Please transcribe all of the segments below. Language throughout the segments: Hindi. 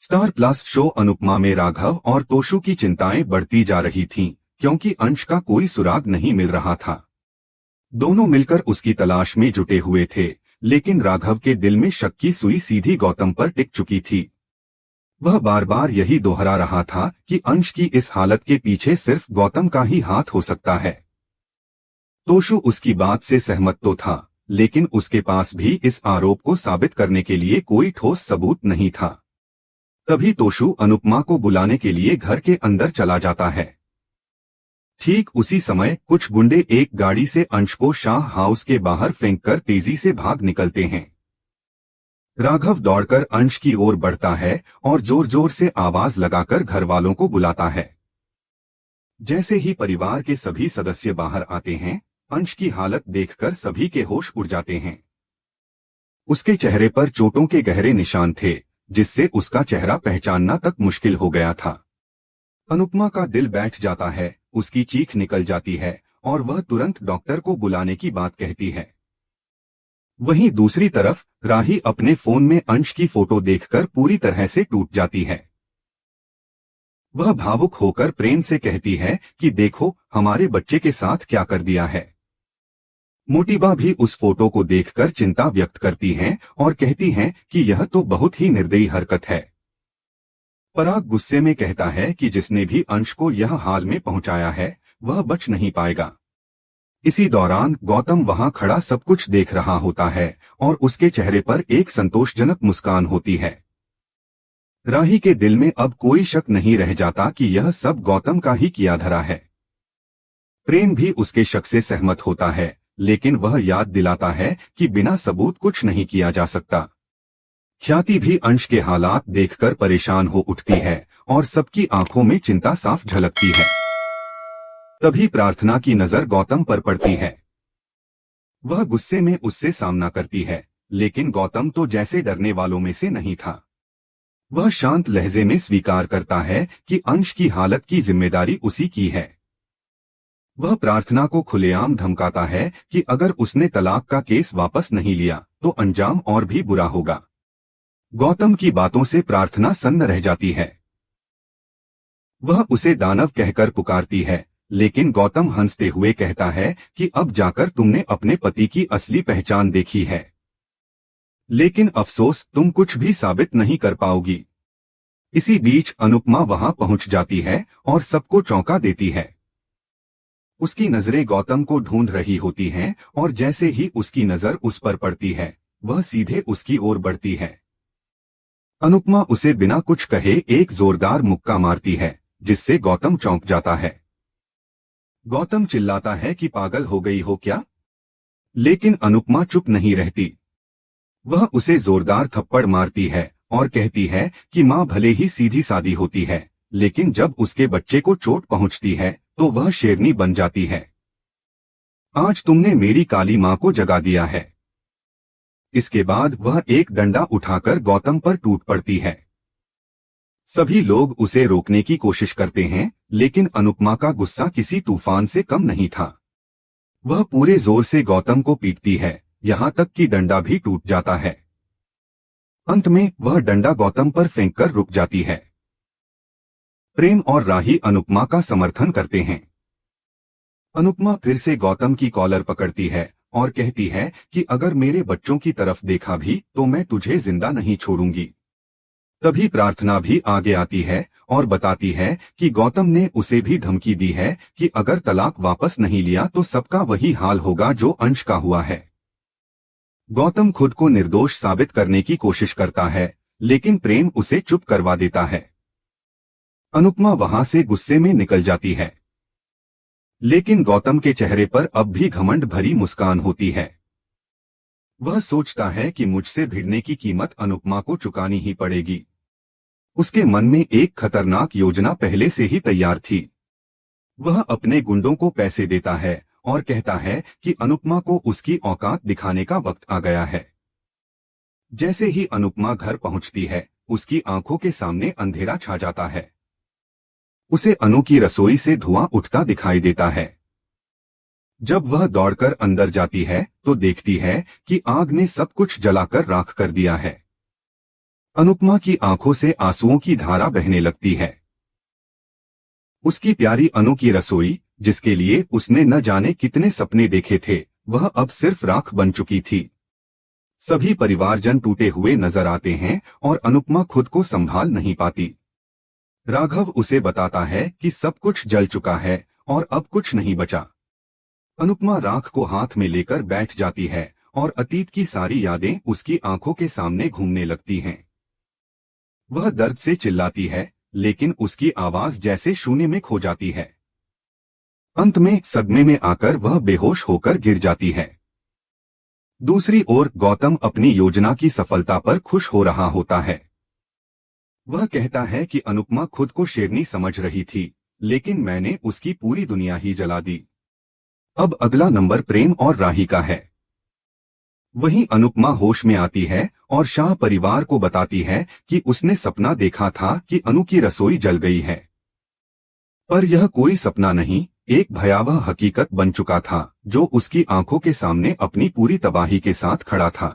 स्टार प्लस शो अनुपमा में राघव और तोशु की चिंताएं बढ़ती जा रही थीं, क्योंकि अंश का कोई सुराग नहीं मिल रहा था। दोनों मिलकर उसकी तलाश में जुटे हुए थे, लेकिन राघव के दिल में शक की सुई सीधी गौतम पर टिक चुकी थी। वह बार बार यही दोहरा रहा था कि अंश की इस हालत के पीछे सिर्फ गौतम का ही हाथ हो सकता है। तोशु उसकी बात से सहमत तो था, लेकिन उसके पास भी इस आरोप को साबित करने के लिए कोई ठोस सबूत नहीं था। तभी तोशु अनुपमा को बुलाने के लिए घर के अंदर चला जाता है। ठीक उसी समय कुछ गुंडे एक गाड़ी से अंश को शाह हाउस के बाहर फेंककर तेजी से भाग निकलते हैं। राघव दौड़कर अंश की ओर बढ़ता है और जोर जोर से आवाज लगाकर घर वालों को बुलाता है। जैसे ही परिवार के सभी सदस्य बाहर आते हैं, अंश की हालत देखकर सभी के होश उड़ जाते हैं। उसके चेहरे पर चोटों के गहरे निशान थे, जिससे उसका चेहरा पहचानना तक मुश्किल हो गया था। अनुपमा का दिल बैठ जाता है, उसकी चीख निकल जाती है और वह तुरंत डॉक्टर को बुलाने की बात कहती है। वहीं दूसरी तरफ राही अपने फोन में अंश की फोटो देखकर पूरी तरह से टूट जाती है। वह भावुक होकर प्रेम से कहती है कि देखो हमारे बच्चे के साथ क्या कर दिया है। मोटिबा भी उस फोटो को देखकर चिंता व्यक्त करती हैं और कहती हैं कि यह तो बहुत ही निर्दयी हरकत है। पराग गुस्से में कहता है कि जिसने भी अंश को यह हाल में पहुंचाया है, वह बच नहीं पाएगा। इसी दौरान गौतम वहां खड़ा सब कुछ देख रहा होता है और उसके चेहरे पर एक संतोषजनक मुस्कान होती है। राही के दिल में अब कोई शक नहीं रह जाता कि यह सब गौतम का ही किया धरा है। प्रेम भी उसके शक से सहमत होता है, लेकिन वह याद दिलाता है कि बिना सबूत कुछ नहीं किया जा सकता। ख्याति भी अंश के हालात देखकर परेशान हो उठती है और सबकी आंखों में चिंता साफ झलकती है। तभी प्रार्थना की नजर गौतम पर पड़ती है। वह गुस्से में उससे सामना करती है, लेकिन गौतम तो जैसे डरने वालों में से नहीं था। वह शांत लहजे में स्वीकार करता है कि अंश की हालत की जिम्मेदारी उसी की है। वह प्रार्थना को खुलेआम धमकाता है कि अगर उसने तलाक का केस वापस नहीं लिया तो अंजाम और भी बुरा होगा। गौतम की बातों से प्रार्थना सन्न रह जाती है। वह उसे दानव कहकर पुकारती है, लेकिन गौतम हंसते हुए कहता है कि अब जाकर तुमने अपने पति की असली पहचान देखी है, लेकिन अफसोस तुम कुछ भी साबित नहीं कर पाओगी। इसी बीच अनुपमा वहां पहुंच जाती है और सबको चौंका देती है। उसकी नजरें गौतम को ढूंढ रही होती हैं और जैसे ही उसकी नजर उस पर पड़ती है, वह सीधे उसकी ओर बढ़ती है। अनुपमा उसे बिना कुछ कहे एक जोरदार मुक्का मारती है, जिससे गौतम चौंक जाता है। गौतम चिल्लाता है कि पागल हो गई हो क्या? लेकिन अनुपमा चुप नहीं रहती। वह उसे जोरदार थप्पड़ मारती है और कहती है कि माँ भले ही सीधी सादी होती है, लेकिन जब उसके बच्चे को चोट पहुंचती है तो वह शेरनी बन जाती है। आज तुमने मेरी काली माँ को जगा दिया है। इसके बाद वह एक डंडा उठाकर गौतम पर टूट पड़ती है। सभी लोग उसे रोकने की कोशिश करते हैं, लेकिन अनुपमा का गुस्सा किसी तूफान से कम नहीं था। वह पूरे जोर से गौतम को पीटती है, यहाँ तक कि डंडा भी टूट जाता है। अंत में वह डंडा गौतम पर फेंककर रुक जाती है। प्रेम और राही अनुपमा का समर्थन करते हैं। अनुपमा फिर से गौतम की कॉलर पकड़ती है और कहती है कि अगर मेरे बच्चों की तरफ देखा भी तो मैं तुझे जिंदा नहीं छोड़ूंगी। तभी प्रार्थना भी आगे आती है और बताती है कि गौतम ने उसे भी धमकी दी है कि अगर तलाक वापस नहीं लिया तो सबका वही हाल होगा जो अंश का हुआ है। गौतम खुद को निर्दोष साबित करने की कोशिश करता है, लेकिन प्रेम उसे चुप करवा देता है। अनुपमा वहां से गुस्से में निकल जाती है, लेकिन गौतम के चेहरे पर अब भी घमंड भरी मुस्कान होती है। वह सोचता है कि मुझसे भिड़ने की कीमत अनुपमा को चुकानी ही पड़ेगी। उसके मन में एक खतरनाक योजना पहले से ही तैयार थी। वह अपने गुंडों को पैसे देता है और कहता है कि अनुपमा को उसकी औकात दिखाने का वक्त आ गया है। जैसे ही अनुपमा घर पहुंचती है, उसकी आंखों के सामने अंधेरा छा जाता है। उसे अनु की रसोई से धुआं उठता दिखाई देता है। जब वह दौड़कर अंदर जाती है तो देखती है कि आग ने सब कुछ जलाकर राख कर दिया है। अनुपमा की आंखों से आंसुओं की धारा बहने लगती है। उसकी प्यारी अनु की रसोई, जिसके लिए उसने न जाने कितने सपने देखे थे, वह अब सिर्फ राख बन चुकी थी। सभी परिवारजन टूटे हुए नजर आते हैं और अनुपमा खुद को संभाल नहीं पाती। राघव उसे बताता है कि सब कुछ जल चुका है और अब कुछ नहीं बचा। अनुपमा राख को हाथ में लेकर बैठ जाती है और अतीत की सारी यादें उसकी आंखों के सामने घूमने लगती हैं। वह दर्द से चिल्लाती है, लेकिन उसकी आवाज जैसे शून्य में खो जाती है। अंत में सदमे में आकर वह बेहोश होकर गिर जाती है। दूसरी ओर गौतम अपनी योजना की सफलता पर खुश हो रहा होता है। वह कहता है कि अनुपमा खुद को शेरनी समझ रही थी, लेकिन मैंने उसकी पूरी दुनिया ही जला दी। अब अगला नंबर प्रेम और राही का है। वहीं अनुपमा होश में आती है और शाह परिवार को बताती है कि उसने सपना देखा था कि अनु की रसोई जल गई है। पर यह कोई सपना नहीं, एक भयावह हकीकत बन चुका था, जो उसकी आंखों के सामने अपनी पूरी तबाही के साथ खड़ा था।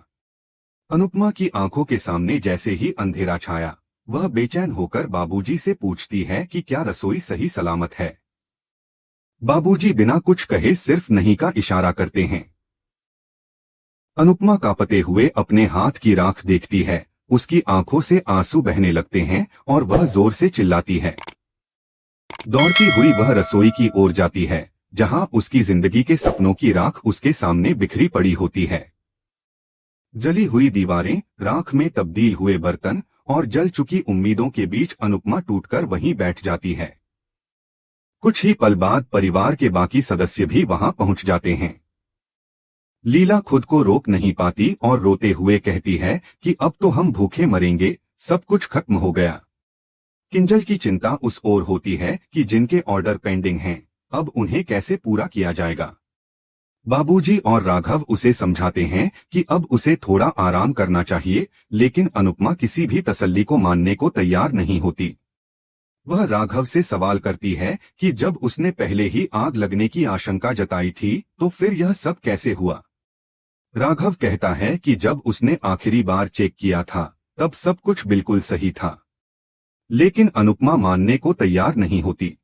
अनुपमा की आंखों के सामने जैसे ही अंधेरा छाया, वह बेचैन होकर बाबूजी से पूछती है कि क्या रसोई सही सलामत है। बाबूजी बिना कुछ कहे सिर्फ नहीं का इशारा करते हैं। अनुपमा कांपते हुए अपने हाथ की राख देखती है, उसकी आंखों से आंसू बहने लगते हैं और वह जोर से चिल्लाती है। दौड़ती हुई वह रसोई की ओर जाती है, जहां उसकी जिंदगी के सपनों की राख उसके सामने बिखरी पड़ी होती है। जली हुई दीवारें, राख में तब्दील हुए बर्तन और जल चुकी उम्मीदों के बीच अनुपमा टूटकर वहीं बैठ जाती है। कुछ ही पल बाद परिवार के बाकी सदस्य भी वहां पहुंच जाते हैं। लीला खुद को रोक नहीं पाती और रोते हुए कहती है कि अब तो हम भूखे मरेंगे, सब कुछ खत्म हो गया। किंजल की चिंता उस ओर होती है कि जिनके ऑर्डर पेंडिंग हैं, अब उन्हें कैसे पूरा किया जाएगा। बाबूजी और राघव उसे समझाते हैं कि अब उसे थोड़ा आराम करना चाहिए, लेकिन अनुपमा किसी भी तसल्ली को मानने को तैयार नहीं होती। वह राघव से सवाल करती है कि जब उसने पहले ही आग लगने की आशंका जताई थी, तो फिर यह सब कैसे हुआ। राघव कहता है कि जब उसने आखिरी बार चेक किया था, तब सब कुछ बिल्कुल सही था। लेकिन अनुपमा मानने को तैयार नहीं होती।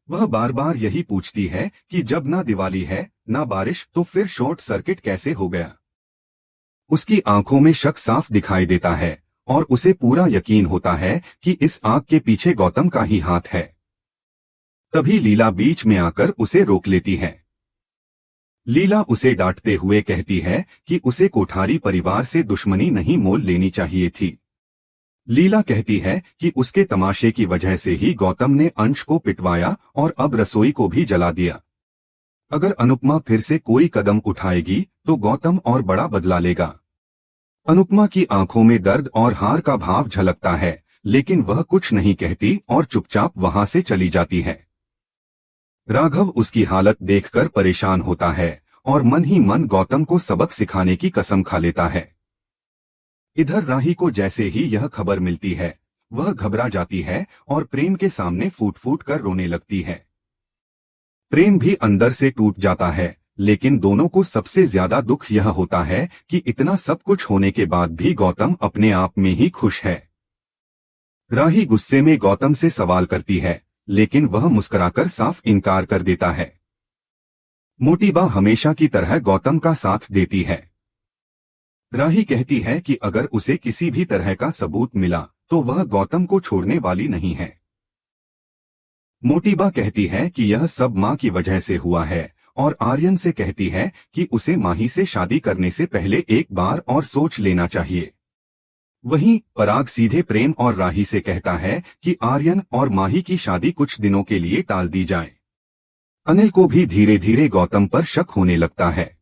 वह बार बार यही पूछती है कि जब ना दिवाली है, ना बारिश, तो फिर शॉर्ट सर्किट कैसे हो गया। उसकी आंखों में शक साफ दिखाई देता है और उसे पूरा यकीन होता है कि इस आग के पीछे गौतम का ही हाथ है। तभी लीला बीच में आकर उसे रोक लेती है। लीला उसे डांटते हुए कहती है कि उसे कोठारी परिवार से दुश्मनी नहीं मोल लेनी चाहिए थी। लीला कहती है कि उसके तमाशे की वजह से ही गौतम ने अंश को पिटवाया और अब रसोई को भी जला दिया। अगर अनुपमा फिर से कोई कदम उठाएगी तो गौतम और बड़ा बदला लेगा। अनुपमा की आंखों में दर्द और हार का भाव झलकता है, लेकिन वह कुछ नहीं कहती और चुपचाप वहां से चली जाती है। राघव उसकी हालत देखकर परेशान होता है और मन ही मन गौतम को सबक सिखाने की कसम खा लेता है। इधर राही को जैसे ही यह खबर मिलती है, वह घबरा जाती है और प्रेम के सामने फूट फूट कर रोने लगती है। प्रेम भी अंदर से टूट जाता है, लेकिन दोनों को सबसे ज्यादा दुख यह होता है कि इतना सब कुछ होने के बाद भी गौतम अपने आप में ही खुश है। राही गुस्से में गौतम से सवाल करती है, लेकिन वह मुस्कुराकर साफ इनकार कर देता है। मोटी बा हमेशा की तरह गौतम का साथ देती है। राही कहती है कि अगर उसे किसी भी तरह का सबूत मिला तो वह गौतम को छोड़ने वाली नहीं है। मोटी बा कहती है कि यह सब माँ की वजह से हुआ है और आर्यन से कहती है कि उसे माही से शादी करने से पहले एक बार और सोच लेना चाहिए। वहीं पराग सीधे प्रेम और राही से कहता है कि आर्यन और माही की शादी कुछ दिनों के लिए टाल दी जाए। अनिल को भी धीरे धीरे गौतम पर शक होने लगता है।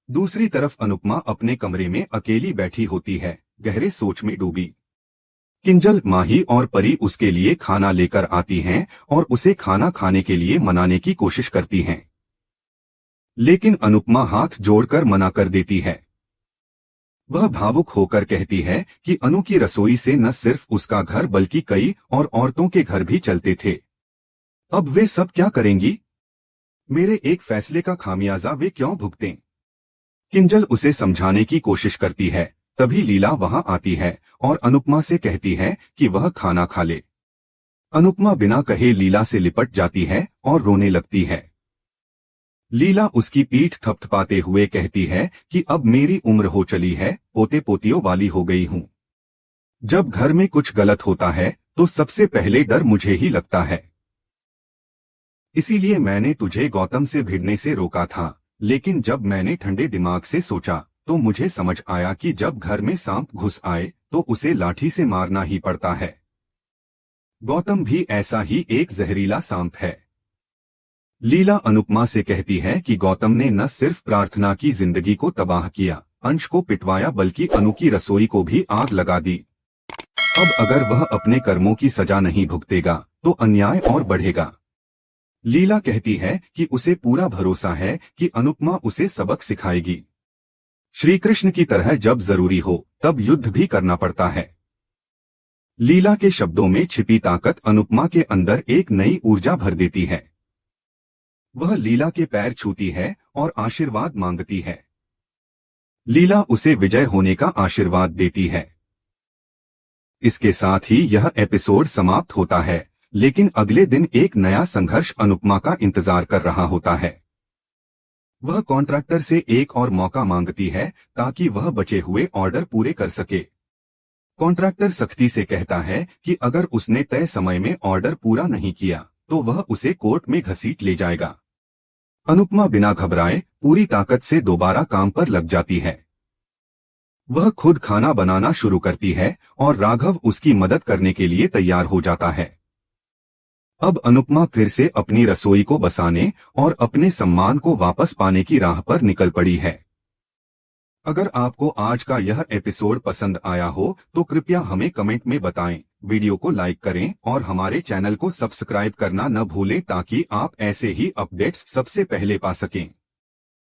दूसरी तरफ अनुपमा अपने कमरे में अकेली बैठी होती है, गहरे सोच में डूबी। किंजल, माही और परी उसके लिए खाना लेकर आती हैं और उसे खाना खाने के लिए मनाने की कोशिश करती हैं। लेकिन अनुपमा हाथ जोड़कर मना कर देती है। वह भावुक होकर कहती है कि अनु की रसोई से न सिर्फ उसका घर बल्कि कई और औरतों के घर भी चलते थे। अब वे सब क्या करेंगी? मेरे एक फैसले का खामियाजा वे क्यों भुगतें? किंजल उसे समझाने की कोशिश करती है, तभी लीला वहां आती है और अनुपमा से कहती है कि वह खाना खा ले। अनुपमा बिना कहे लीला से लिपट जाती है और रोने लगती है। लीला उसकी पीठ थपथपाते हुए कहती है कि अब मेरी उम्र हो चली है, पोते पोतियों वाली हो गई हूँ। जब घर में कुछ गलत होता है तो सबसे पहले डर मुझे ही लगता है। इसीलिए मैंने तुझे गौतम से भिड़ने से रोका था, लेकिन जब मैंने ठंडे दिमाग से सोचा तो मुझे समझ आया कि जब घर में सांप घुस आए तो उसे लाठी से मारना ही पड़ता है। गौतम भी ऐसा ही एक जहरीला सांप है। लीला अनुपमा से कहती है कि गौतम ने न सिर्फ प्रार्थना की जिंदगी को तबाह किया, अंश को पिटवाया, बल्कि अनु की रसोई को भी आग लगा दी। अब अगर वह अपने कर्मों की सजा नहीं भुगतेगा तो अन्याय और बढ़ेगा। लीला कहती है कि उसे पूरा भरोसा है कि अनुपमा उसे सबक सिखाएगी। श्री कृष्ण की तरह जब जरूरी हो तब युद्ध भी करना पड़ता है। लीला के शब्दों में छिपी ताकत अनुपमा के अंदर एक नई ऊर्जा भर देती है। वह लीला के पैर छूती है और आशीर्वाद मांगती है। लीला उसे विजय होने का आशीर्वाद देती है। इसके साथ ही यह एपिसोड समाप्त होता है, लेकिन अगले दिन एक नया संघर्ष अनुपमा का इंतजार कर रहा होता है। वह कॉन्ट्रैक्टर से एक और मौका मांगती है ताकि वह बचे हुए ऑर्डर पूरे कर सके। कॉन्ट्रैक्टर सख्ती से कहता है कि अगर उसने तय समय में ऑर्डर पूरा नहीं किया तो वह उसे कोर्ट में घसीट ले जाएगा। अनुपमा बिना घबराए पूरी ताकत से दोबारा काम पर लग जाती है। वह खुद खाना बनाना शुरू करती है और राघव उसकी मदद करने के लिए तैयार हो जाता है। अब अनुपमा फिर से अपनी रसोई को बसाने और अपने सम्मान को वापस पाने की राह पर निकल पड़ी है। अगर आपको आज का यह एपिसोड पसंद आया हो तो कृपया हमें कमेंट में बताएं, वीडियो को लाइक करें और हमारे चैनल को सब्सक्राइब करना न भूलें ताकि आप ऐसे ही अपडेट्स सबसे पहले पा सकें।